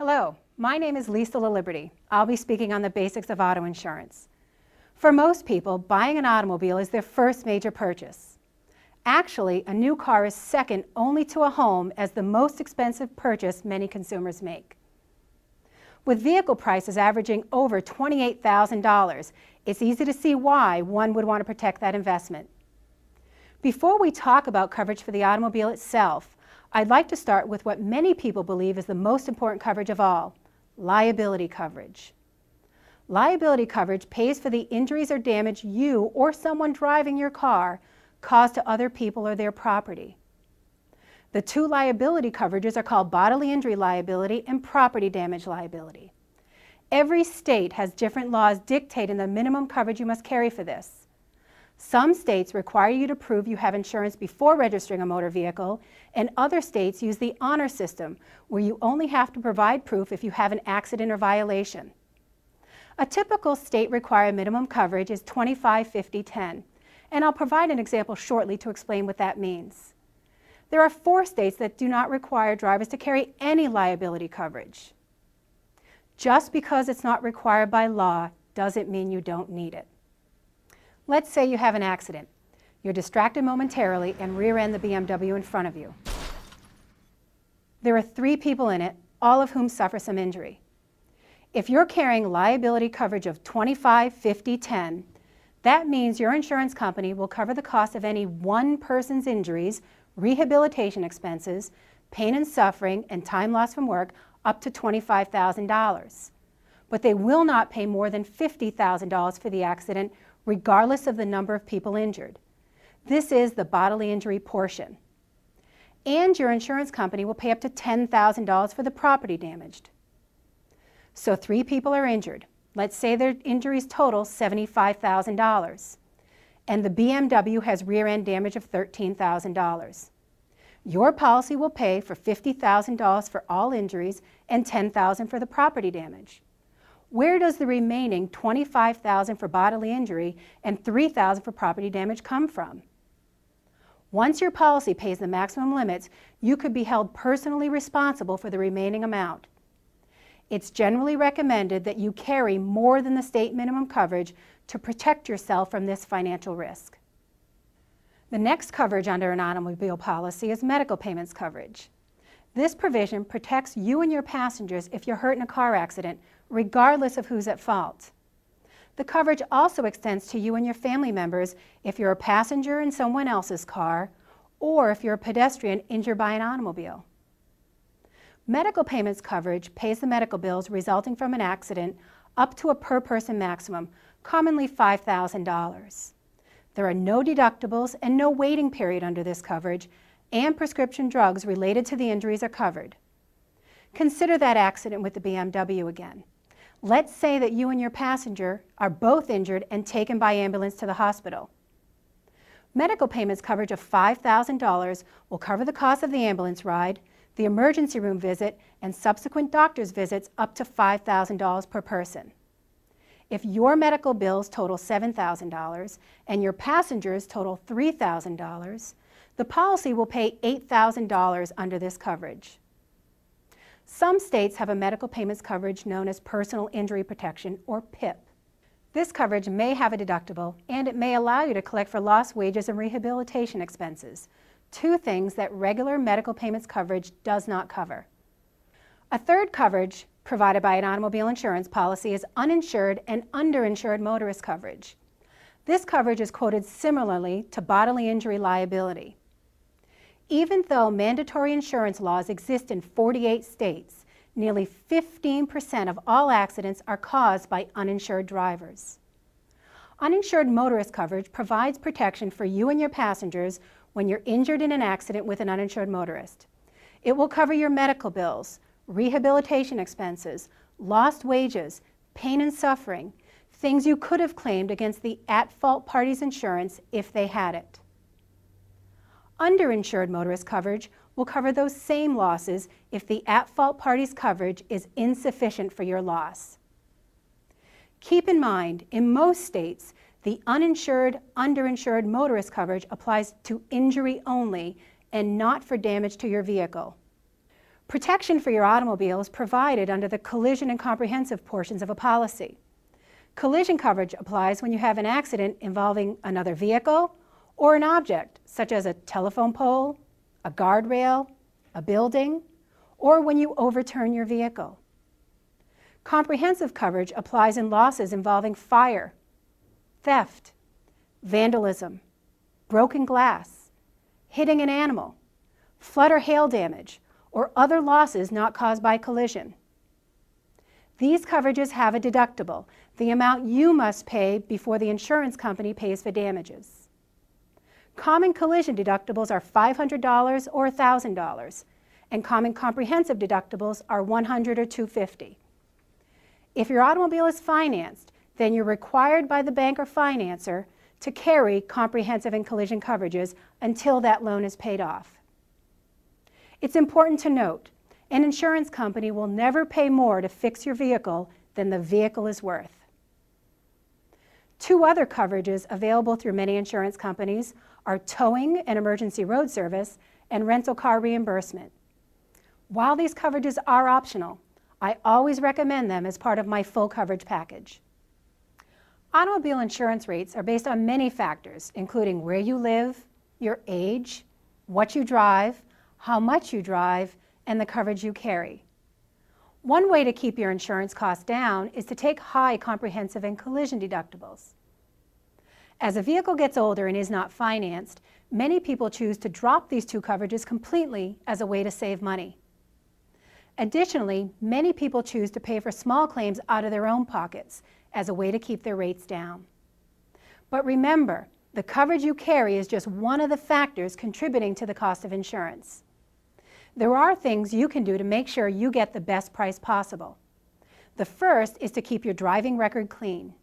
Hello, my name is Lisa LaLiberty. I'll be speaking on the basics of auto insurance. For most people, buying an automobile is their first major purchase. Actually, a new car is second only to a home as the most expensive purchase many consumers make. With vehicle prices averaging over $28,000, it's easy to see why one would want to protect that investment. Before we talk about coverage for the automobile itself, I'd like to start with what many people believe is the most important coverage of all, liability coverage. Liability coverage pays for the injuries or damage you or someone driving your car cause to other people or their property. The two liability coverages are called bodily injury liability and property damage liability. Every state has different laws dictating the minimum coverage you must carry for this. Some states require you to prove you have insurance before registering a motor vehicle, and other states use the honor system, where you only have to provide proof if you have an accident or violation. A typical state-required minimum coverage is 25, 50, 10, and I'll provide an example shortly to explain what that means. There are 4 states that do not require drivers to carry any liability coverage. Just because it's not required by law doesn't mean you don't need it. Let's say you have an accident. You're distracted momentarily and rear-end the BMW in front of you. There are 3 people in it, all of whom suffer some injury. If you're carrying liability coverage of 25, 50, 10, that means your insurance company will cover the cost of any one person's injuries, rehabilitation expenses, pain and suffering, and time lost from work up to $25,000. But they will not pay more than $50,000 for the accident, regardless of the number of people injured. This is the bodily injury portion. And your insurance company will pay up to $10,000 for the property damaged. So 3 people are injured. Let's say their injuries total $75,000. And the BMW has rear-end damage of $13,000. Your policy will pay for $50,000 for all injuries and $10,000 for the property damage. Where does the remaining $25,000 for bodily injury and $3,000 for property damage come from? Once your policy pays the maximum limits, you could be held personally responsible for the remaining amount. It's generally recommended that you carry more than the state minimum coverage to protect yourself from this financial risk. The next coverage under an automobile policy is medical payments coverage. This provision protects you and your passengers if you're hurt in a car accident, regardless of who's at fault. The coverage also extends to you and your family members if you're a passenger in someone else's car or if you're a pedestrian injured by an automobile. Medical payments coverage pays the medical bills resulting from an accident up to a per-person maximum, commonly $5,000. There are no deductibles and no waiting period under this coverage, and prescription drugs related to the injuries are covered. Consider that accident with the BMW again. Let's say that you and your passenger are both injured and taken by ambulance to the hospital. Medical payments coverage of $5,000 will cover the cost of the ambulance ride, the emergency room visit, and subsequent doctor's visits up to $5,000 per person. If your medical bills total $7,000 and your passengers total $3,000, the policy will pay $8,000 under this coverage. Some states have a medical payments coverage known as personal injury protection, or PIP. This coverage may have a deductible, and it may allow you to collect for lost wages and rehabilitation expenses, 2 things that regular medical payments coverage does not cover. A third coverage provided by an automobile insurance policy is uninsured and underinsured motorist coverage. This coverage is quoted similarly to bodily injury liability. Even though mandatory insurance laws exist in 48 states, nearly 15% of all accidents are caused by uninsured drivers. Uninsured motorist coverage provides protection for you and your passengers when you're injured in an accident with an uninsured motorist. It will cover your medical bills, rehabilitation expenses, lost wages, pain and suffering, things you could have claimed against the at-fault party's insurance if they had it. Underinsured motorist coverage will cover those same losses if the at-fault party's coverage is insufficient for your loss. Keep in mind, in most states, the uninsured, underinsured motorist coverage applies to injury only and not for damage to your vehicle. Protection for your automobile is provided under the collision and comprehensive portions of a policy. Collision coverage applies when you have an accident involving another vehicle or an object, such as a telephone pole, a guardrail, a building, or when you overturn your vehicle. Comprehensive coverage applies in losses involving fire, theft, vandalism, broken glass, hitting an animal, flood or hail damage, or other losses not caused by collision. These coverages have a deductible, the amount you must pay before the insurance company pays for damages. Common collision deductibles are $500 or $1,000, and common comprehensive deductibles are $100 or $250. If your automobile is financed, then you're required by the bank or financer to carry comprehensive and collision coverages until that loan is paid off. It's important to note, an insurance company will never pay more to fix your vehicle than the vehicle is worth. Two other coverages available through many insurance companies are towing and emergency road service and rental car reimbursement. While these coverages are optional, I always recommend them as part of my full coverage package. Automobile insurance rates are based on many factors, including where you live, your age, what you drive, how much you drive, and the coverage you carry. One way to keep your insurance costs down is to take high comprehensive and collision deductibles. As a vehicle gets older and is not financed, many people choose to drop these two coverages completely as a way to save money. Additionally, many people choose to pay for small claims out of their own pockets as a way to keep their rates down. But remember, the coverage you carry is just one of the factors contributing to the cost of insurance. There are things you can do to make sure you get the best price possible. The first is to keep your driving record clean.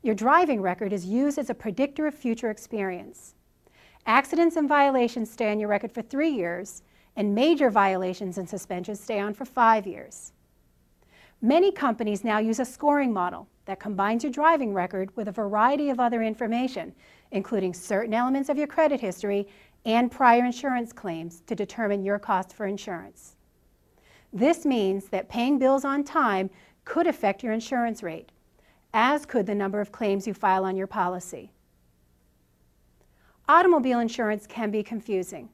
Your driving record is used as a predictor of future experience. Accidents and violations stay on your record for 3 years, and major violations and suspensions stay on for 5 years. Many companies now use a scoring model that combines your driving record with a variety of other information, including certain elements of your credit history and prior insurance claims to determine your cost for insurance. This means that paying bills on time could affect your insurance rate, as could the number of claims you file on your policy. Automobile insurance can be confusing,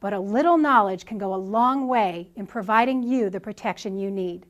but a little knowledge can go a long way in providing you the protection you need.